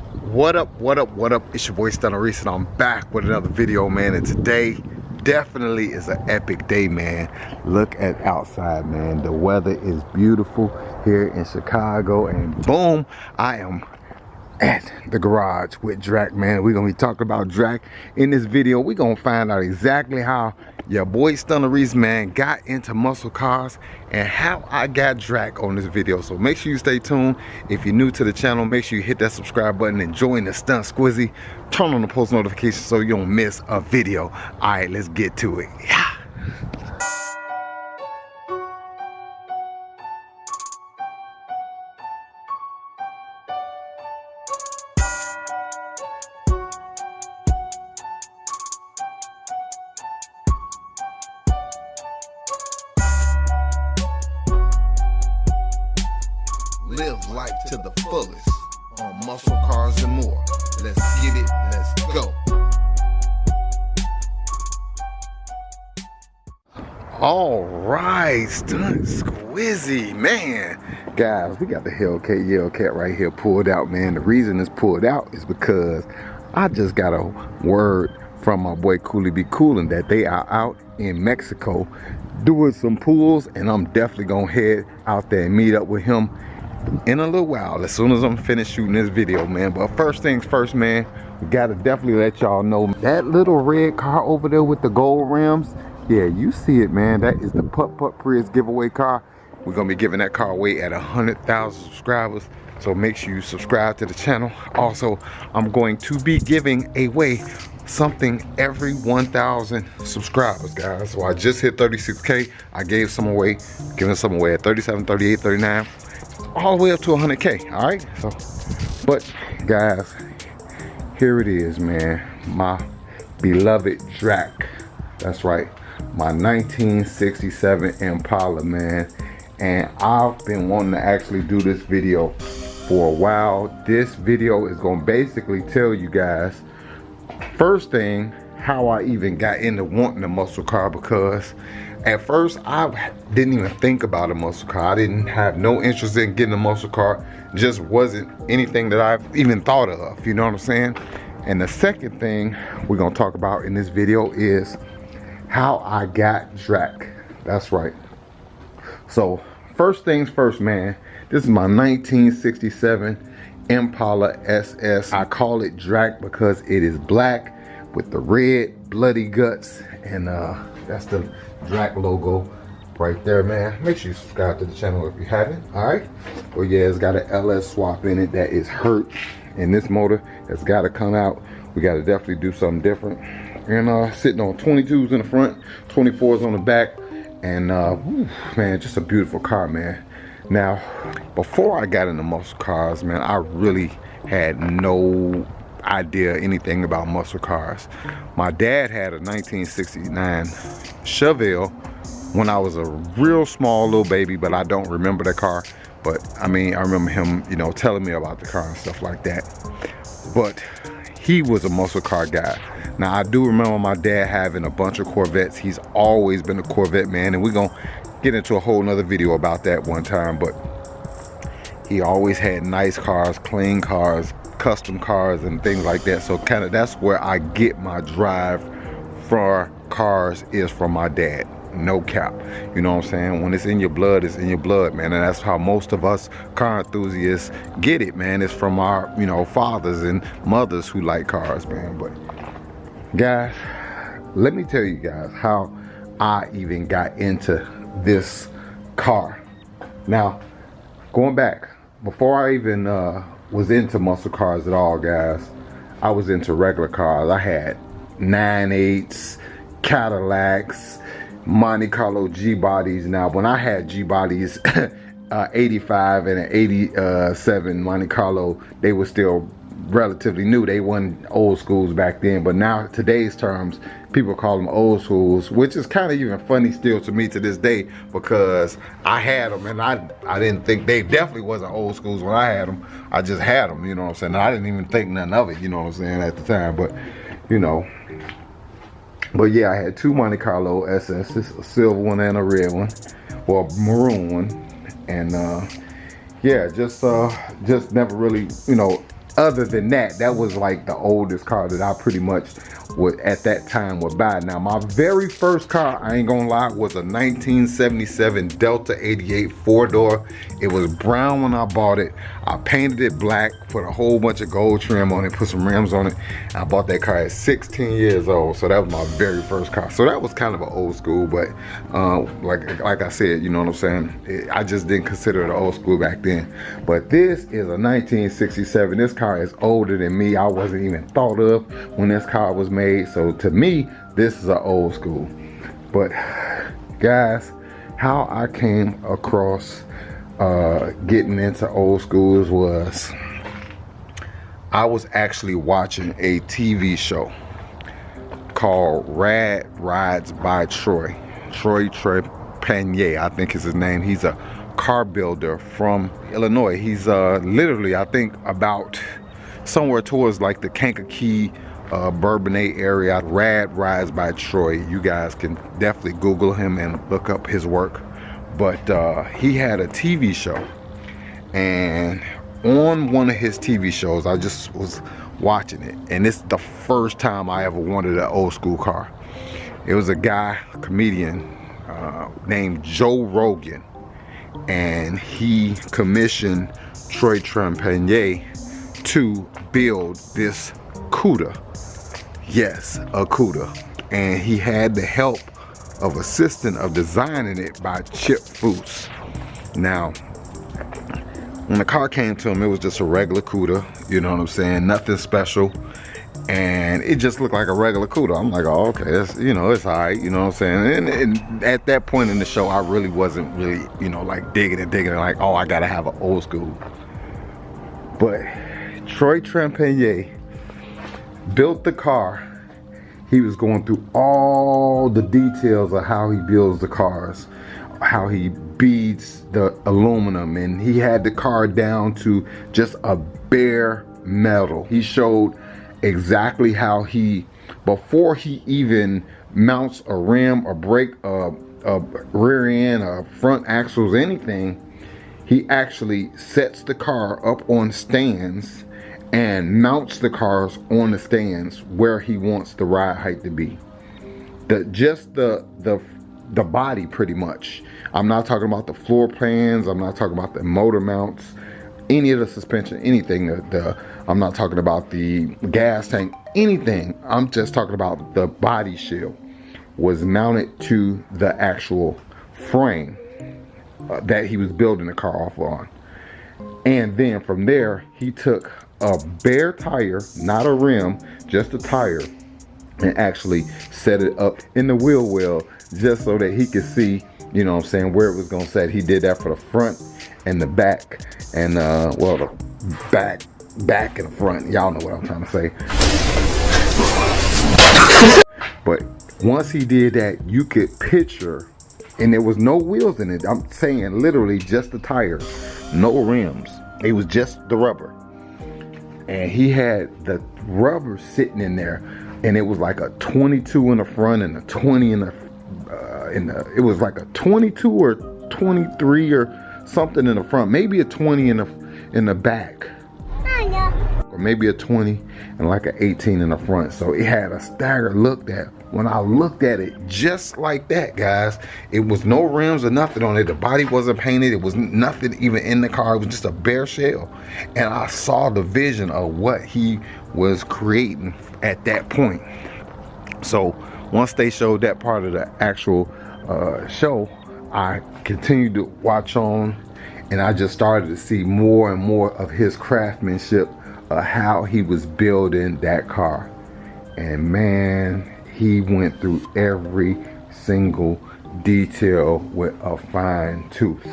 What up, what up, what up? It's your boy Stunner Reese and I'm back with another video, man. And today definitely is an epic day, man. Look at outside, man. The weather is beautiful here in Chicago, and boom, I am at the garage with Drac, man. We're gonna be talking about Drac in this video. We're gonna find out exactly how your boy Stunner Reese, man, got into muscle cars and how I got Drac on this video. So make sure you stay tuned. If you're new to the channel, make sure you hit that subscribe button and join the Stunt Squizzy. Turn on the post notifications so you don't miss a video. All right, let's get to it. Yeah. Live life to the fullest on muscle cars and more. Let's get it, let's go. All right, Stunt Squizzy, man. Guys, we got the YELLCAT right here pulled out, man. The reason it's pulled out is because I just got a word from my boy Cooley Be Coolin' that they are out in Mexico doing some pulls, and I'm definitely gonna head out there and meet up with him in a little while as soon as I'm finished shooting this video, man. But first things first, man, we gotta definitely let y'all know that little red car over there with the gold rims, yeah, you see it, man. That is the Putt Putt Prius giveaway car. We're gonna be giving that car away at 100,000 subscribers, so make sure you subscribe to the channel. Also, I'm going to be giving away something every 1,000 subscribers, guys. So I just hit 36K. I gave some away, giving some away at 37, 38, 39, all the way up to 100K. All right, so, but guys, here it is, man. My beloved Drac. That's right, my 1967 Impala, man. And I've been wanting to actually do this video for a while. This video is gonna basically tell you guys, first thing, how I even got into wanting a muscle car, because at first I didn't even think about a muscle car. I didn't have no interest in getting a muscle car. Just wasn't anything that I've even thought of, you know what I'm saying? And the second thing we're gonna talk about in this video is how I got Drac. That's right. So first things first, man, this is my 1967 Impala SS. I call it Drac because it is black with the red bloody guts, and that's the Drac logo right there, man. Make sure you subscribe to the channel if you haven't. All right. Well, yeah, it's got an LS swap in it that is hurt, and this motor has got to come out. We got to definitely do something different. And sitting on 22s in the front, 24s on the back, and whew, man, just a beautiful car, man. Now, before I got into muscle cars, man, I really had no idea anything about muscle cars. My dad had a 1969 CHEVY when I was a real small little baby, but I don't remember that car. But I mean, I remember him, you know, telling me about the car and stuff like that. But he was a muscle car guy. Now, I do remember my dad having a bunch of Corvettes. He's always been a Corvette man, and we're gonna get into a whole nother video about that one time. But he always had nice cars, clean cars, custom cars, and things like that. So kind of that's where I get my drive for cars, is from my dad. No cap, you know what I'm saying? When it's in your blood, it's in your blood, man. And that's how most of us car enthusiasts get it, man. It's from our, you know, fathers and mothers who like cars, man. But guys, let me tell you guys how I even got into this car. Now, going back, before I even was into muscle cars at all, guys, I was into regular cars. I had 9.8s, Cadillacs, Monte Carlo G-bodies. Now, when I had G-bodies, 85 and an 87 Monte Carlo, they were still relatively new. They weren't old schools back then, but now today's terms, people call them old schools, which is kind of even funny still to me to this day, because I had them and I didn't think they definitely wasn't old schools when I had them. I just had them, you know what I'm saying? I didn't even think nothing of it, you know what I'm saying, at the time. But you know, but yeah, I had two Monte Carlo SS's, a silver one and a red one, or a maroon one, and yeah, just never really, you know, other than that, that was like the oldest car that I pretty much would at that time would buy. Now my very first car, I ain't gonna lie, was a 1977 Delta 88 4-door. It was brown when I bought it. I painted it black, put a whole bunch of gold trim on it, put some rims on it. I bought that car at 16 years old, so that was my very first car. So that was kind of an old school, but like I said, you know what I'm saying, I just didn't consider it old school back then. But this is a 1967. This car is older than me. I wasn't even thought of when this car was made. So to me, this is an old school. But guys, how I came across getting into old schools was I was actually watching a TV show called Rad Rides by Troy Trepanier, I think is his name. He's a car builder from Illinois. He's literally, I think, about somewhere towards like the Kankakee, Bourbonnais area. Rad Rides by Troy. You guys can definitely Google him and look up his work. But he had a TV show, and on one of his TV shows, I just was watching it, and it's the first time I ever wanted an old school car. It was a guy, a comedian named Joe Rogan, and he commissioned Troy Trepanier to build this CUDA. Yes, a CUDA. And he had the help of assistant of designing it by Chip Foose. Now, when the car came to him, it was just a regular CUDA, you know what I'm saying, nothing special, and it just looked like a regular CUDA. I'm like, oh, okay, that's, you know, it's all right, you know what I'm saying. And at that point in the show, I really wasn't really, you know, like digging it, like, oh, I gotta have an old school. But Troy Trepanier built the car. He was going through all the details of how he builds the cars, how he beads the aluminum, and he had the car down to just a bare metal. He showed exactly how he, before he even mounts a rim, a brake, a rear end, a front axles, anything, he actually sets the car up on stands and mounts the cars on the stands where he wants the ride height to be. Just the body, pretty much. I'm not talking about the floor plans. I'm not talking about the motor mounts, any of the suspension, anything. I'm not talking about the gas tank, anything. I'm just talking about the body shield was mounted to the actual frame that he was building the car off on. And then from there, he took a bare tire, not a rim, just a tire, and actually set it up in the wheel well just so that he could see, you know what I'm saying, where it was gonna set. He did that for the front and the back, and well, the back and the front, y'all know what I'm trying to say. But once he did that, you could picture, and there was no wheels in it, I'm saying literally just the tires, no rims, it was just the rubber. And he had the rubber sitting in there, and it was like a 22 in the front and a 20 in the it was like a 22 or 23 or something in the front, maybe a 20 in the back, or maybe a 20 and like an 18 in the front. So it had a staggered look. That when I looked at it just like that, guys, it was no rims or nothing on it. The body wasn't painted. It was nothing even in the car. It was just a bare shell. And I saw the vision of what he was creating at that point. So once they showed that part of the actual show, I continued to watch on, and I just started to see more and more of his craftsmanship, how he was building that car. And man, he went through every single detail with a fine tooth.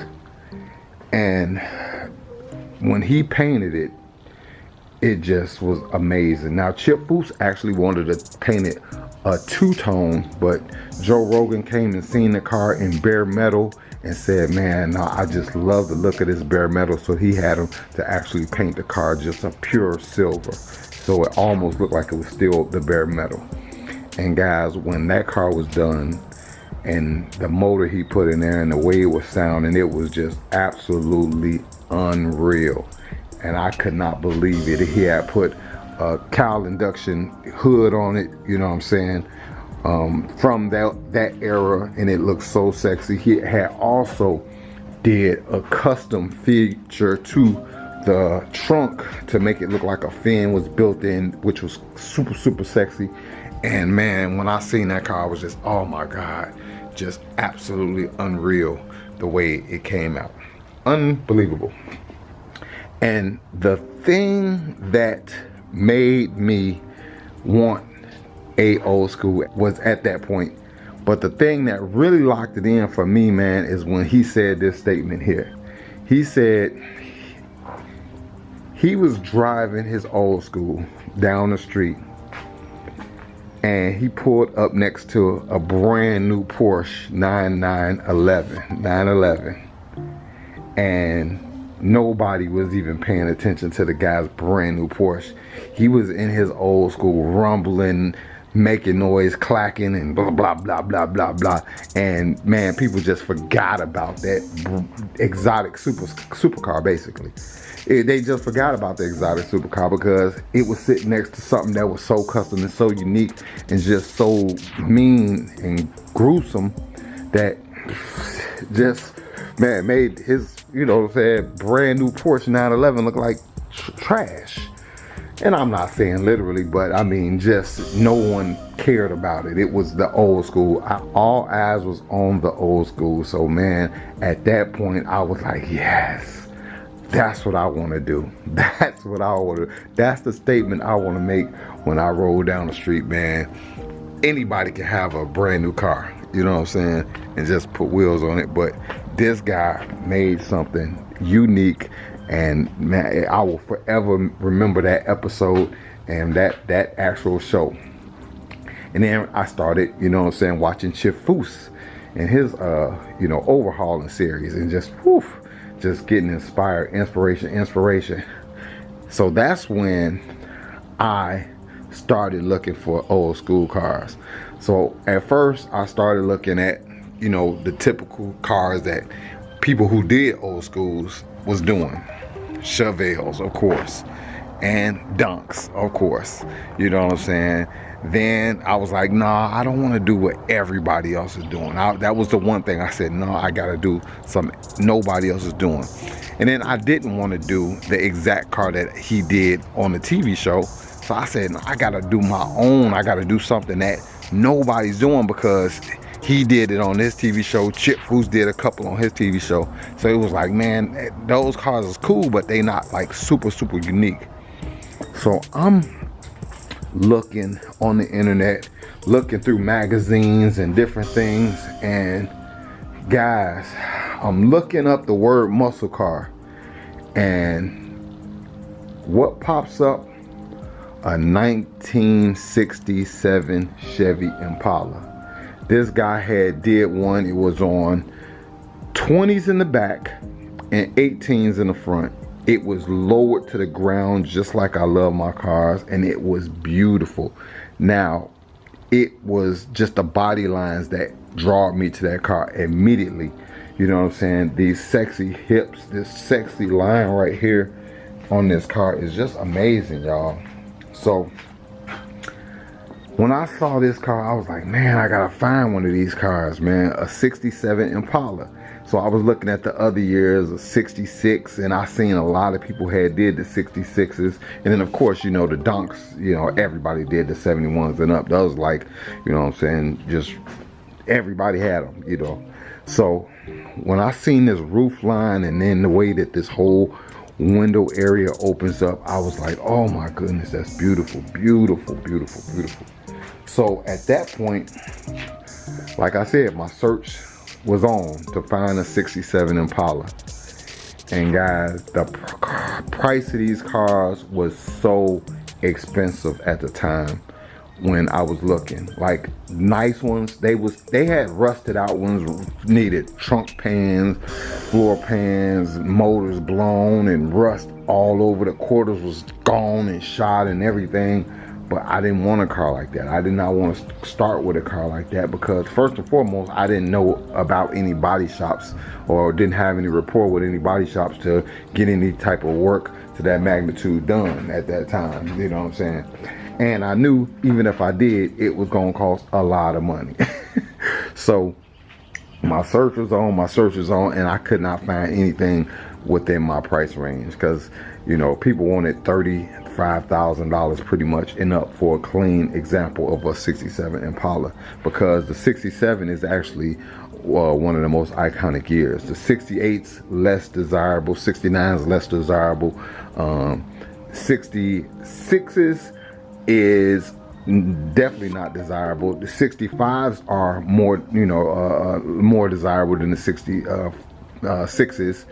And when he painted it, it just was amazing. Now Chip Foose actually wanted to paint it a two-tone, but Joe Rogan came and seen the car in bare metal and said, man, no, I just love the look of this bare metal. So he had him to actually paint the car just a pure silver, so it almost looked like it was still the bare metal. And guys, when that car was done and the motor he put in there and the way it was sounding, it was just absolutely unreal. and I could not believe it. He had put a cowl induction hood on it, you know what I'm saying, from that era, and it looked so sexy. He had also did a custom feature to the trunk to make it look like a fin was built in, which was super sexy. And man, when I seen that car, I was just, oh my God, just absolutely unreal the way it came out. Unbelievable. And the thing that made me want a old school was at that point. But the thing that really locked it in for me, man, is when he said this statement here. He said he was driving his old school down the street, and he pulled up next to a brand new Porsche 911, and nobody was even paying attention to the guy's brand new Porsche. He was in his old school rumbling, making noise, clacking, and blah blah blah blah blah blah. And man, people just forgot about that exotic supercar. Basically, they just forgot about the exotic supercar because it was sitting next to something that was so custom and so unique and just so mean and gruesome that just, man, made his, you know what I'm saying, brand new Porsche 911 look like trash. And I'm not saying literally, but I mean, just no one cared about it. It was the old school. All eyes was on the old school. So man, at that point, I was like, yes, that's what I want to do. That's what I want to, that's the statement I want to make when I roll down the street, man. Anybody can have a brand new car, you know what I'm saying, and just put wheels on it. But this guy made something unique. And man, I will forever remember that episode and that actual show. And then I started, you know what I'm saying, watching CHEVY and his, you know, overhauling series, and just, whew, just getting inspired, inspiration. So that's when I started looking for old school cars. So at first I started looking at, you know, the typical cars that people who did old schools was doing. Chevys, of course, and Dunks, of course, you know what I'm saying. Then I was like, nah, I don't want to do what everybody else is doing. That was the one thing I said, no, I gotta do something nobody else is doing. And then I didn't want to do the exact car that he did on the TV show, so I said, no, I gotta do my own. I gotta do something that nobody's doing, because he did it on his TV show. CHEVY did a couple on his TV show. So it was like, man, those cars is cool, but they not like super unique. So I'm looking on the internet, looking through magazines and different things, and guys, I'm looking up the word muscle car, and what pops up? A 1967 Chevy Impala. This guy did one. It was on 20s in the back and 18s in the front. It was lowered to the ground just like I love my cars, and it was beautiful. Now, it was just the body lines that draw me to that car immediately. You know what I'm saying? These sexy hips, this sexy line right here on this car is just amazing, y'all. So when I saw this car, I was like, man, I gotta find one of these cars, man. A 67 Impala. So I was looking at the other years, a 66, and I seen a lot of people did the 66s. And then of course, you know, the Dunks, you know, everybody did the 71s and up. Those, like, you know what I'm saying, just everybody had them, you know. So when I seen this roof line and then the way that this whole window area opens up, I was like, oh my goodness, that's beautiful, beautiful, beautiful, beautiful. So at that point, like I said, my search was on to find a 67 Impala. And guys, the price of these cars was so expensive at the time when I was looking. Like, nice ones, they had rusted out ones, needed trunk pans, floor pans, motors blown and rust all over. The quarters was gone and shot and everything. But I didn't want a car like that. I did not want to start with a car like that, because first and foremost, I didn't know about any body shops, or didn't have any rapport with any body shops to get any type of work to that magnitude done at that time, you know what I'm saying? And I knew even if I did, it was gonna cost a lot of money. So my search was on, and I could not find anything within my price range, because you know, people wanted $35,000 pretty much and up for a clean example of a 67 Impala, because the 67 is actually one of the most iconic years. The 68's less desirable, 69's less desirable, 66's is definitely not desirable. The 65s are more, you know, more desirable than the 66s,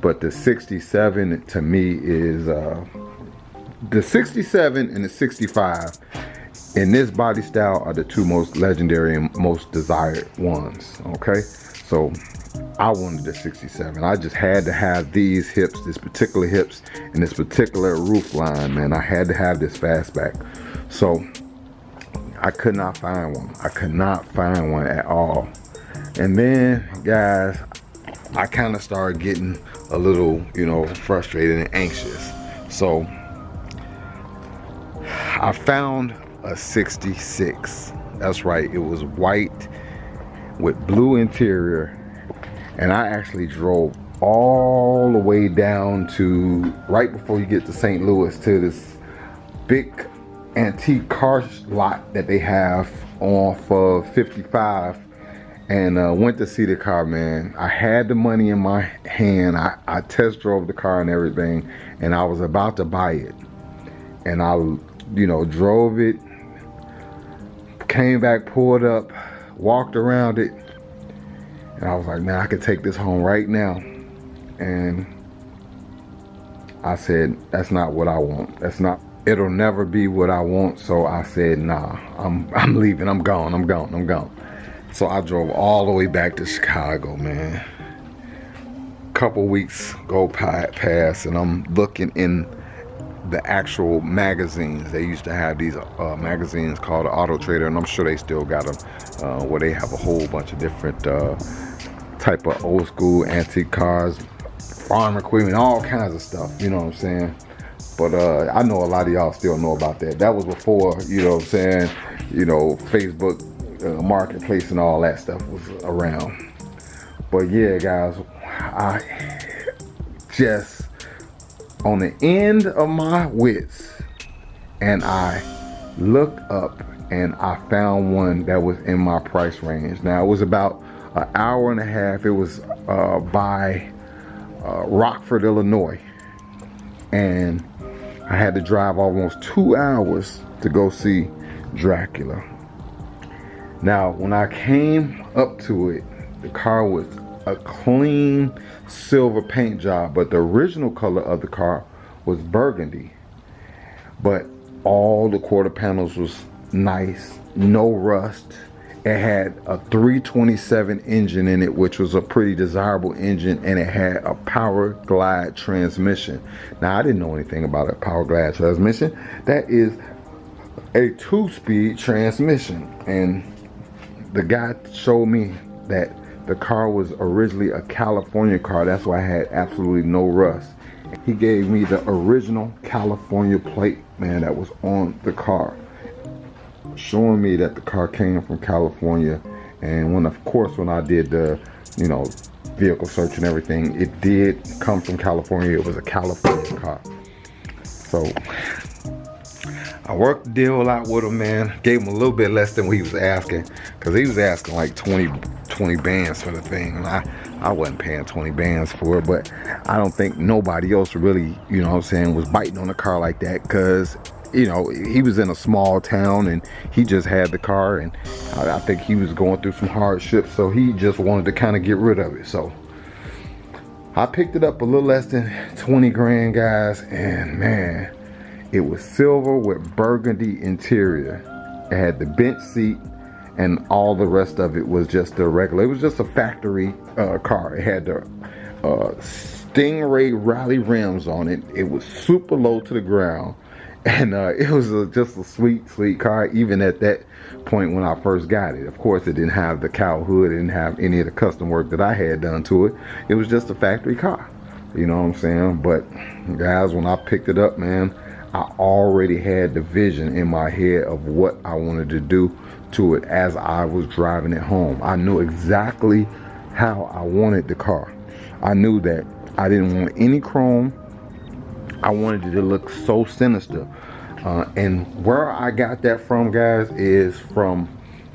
but the 67 to me is the 67 and the 65 in this body style are the two most legendary and most desired ones. Okay, so I wanted the 67. I just had to have these hips, this particular hips, and this particular roof line, man. I had to have this fastback. So I could not find one. I could not find one at all. And then, guys, I kind of started getting a little, you know, frustrated and anxious. So I found a 66. That's right, it was white with blue interior, and I actually drove all the way down to right before you get to St. Louis to this big antique car lot that they have off of 55, and went to see the car, man. I had the money in my hand. I test drove the car and everything, and I was about to buy it, and I, you know, drove it, came back, pulled up, walked around it, and I was like, man, I could take this home right now. And I said, that's not what I want. That's not, it'll never be what I want. So I said, nah, I'm leaving. I'm gone. So I drove all the way back to Chicago, man. Couple weeks go past, and I'm looking in the actual magazines. They used to have these magazines called Auto Trader, and I'm sure they still got them, where they have a whole bunch of different type of old school antique cars, farm equipment, all kinds of stuff, you know what I'm saying? But I know a lot of y'all still know about that. That was before, you know what I'm saying, you know, Facebook marketplace and all that stuff was around. But yeah, guys, I just on the end of my wits, and I looked up and I found one that was in my price range. Now, it was about an hour and a half. It was by Rockford, Illinois, and I had to drive almost 2 hours to go see Dracula. Now, when I came up to it, the car was a clean silver paint job, but the original color of the car was burgundy. But all the quarter panels was nice, no rust. It had a 327 engine in it, which was a pretty desirable engine, and it had a power glide transmission. Now, I didn't know anything about a power glide transmission. That is a 2-speed transmission, and the guy showed me that the car was originally a California car. That's why I had absolutely no rust. He gave me the original California plate, man, that was on the car, showing me that the car came from California. And when, of course, when I did the, you know, vehicle search and everything, it did come from California. It was a California car. So I worked the deal out with him, man. Gave him a little bit less than what he was asking, because he was asking like 20 bands for the thing, and I wasn't paying 20 bands for it. But I don't think nobody else really, you know what I'm saying, was biting on a car like that, because, you know, he was in a small town and he just had the car, and I think he was going through some hardships, so he just wanted to kind of get rid of it. So I picked it up a little less than 20 grand, guys, and man, it was silver with burgundy interior. It had the bench seat, and all the rest of it was just a regular, it was just a factory car. It had the Stingray Rally rims on it. It was super low to the ground, and it was just a sweet car, even at that point when I first got it. Of course, it didn't have the cowl hood, it didn't have any of the custom work that I had done to it. It was just a factory car. You know what I'm saying? But guys, when I picked it up, man, I already had the vision in my head of what I wanted to do to it as I was driving it home. I knew exactly how I wanted the car. I knew that I didn't want any chrome. I wanted it to look so sinister. And where I got that from, guys, is from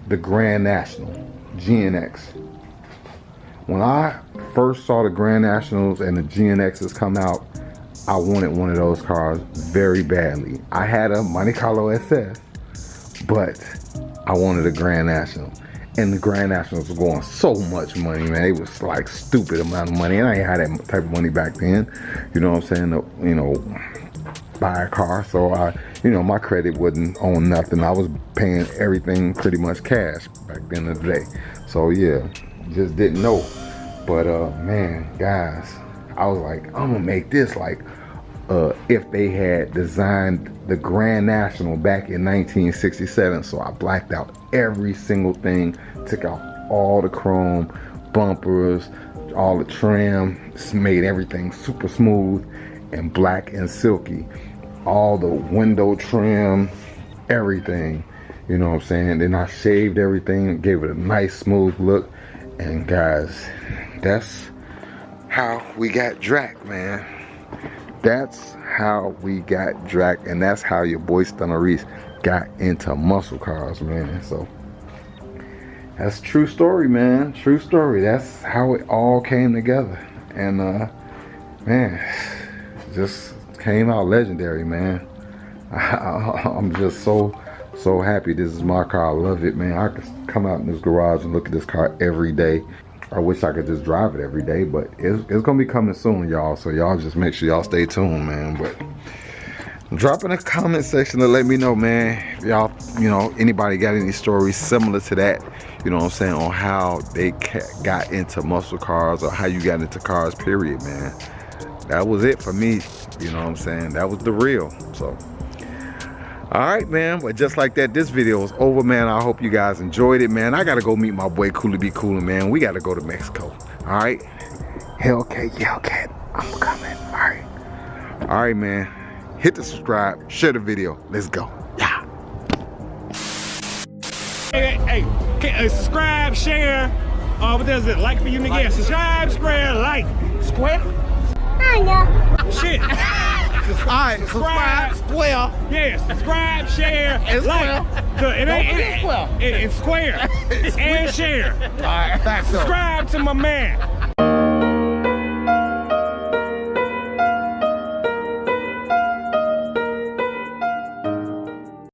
the Grand National GNX. When I first saw the Grand Nationals and the GNXs come out, I wanted one of those cars very badly. I had a Monte Carlo SS, but I wanted a Grand National. And the Grand Nationals were going so much money, man. It was like stupid amount of money. And I ain't had that type of money back then. You know what I'm saying? To, you know, buy a car. So you know, my credit wasn't on nothing. I was paying everything pretty much cash back then in the day. So yeah, just didn't know. But man, guys, I was like, I'm gonna make this like if they had designed the Grand National back in 1967. So I blacked out every single thing, took out all the chrome, bumpers, all the trim, made everything super smooth and black and silky. All the window trim, everything, you know what I'm saying? Then I shaved everything, gave it a nice smooth look. And guys, that's how we got Drac, man. That's how we got Drac, and that's how your boy Stunner Reese got into muscle cars, man. So that's a true story, man. True story. That's how it all came together. And man, just came out legendary, man. I'm just so happy this is my car. I love it, man. I could come out in this garage and look at this car every day. I wish I could just drive it every day, but it's gonna be coming soon, y'all. So y'all just make sure y'all stay tuned, man. But drop in the comment section to let me know, man. Y'all, you know, anybody got any stories similar to that, you know what I'm saying, on how they got into muscle cars or how you got into cars, period, man. That was it for me, you know what I'm saying. That was the real. So all right, man, but just like that, this video is over, man. I hope you guys enjoyed it, man. I gotta go meet my boy Coolie Be Coolin', man. We gotta go to Mexico. All right, Hellcat, Yellcat, I'm coming. All right, man. Hit the subscribe, share the video. Let's go. Yeah. Hey, subscribe, share. What does it like for you, nigga? Yeah, subscribe, square, like. Square? Shit. Alright, subscribe, square. Yeah, subscribe, share, and like. So it ain't square. It's square. And share. Alright, subscribe to my man.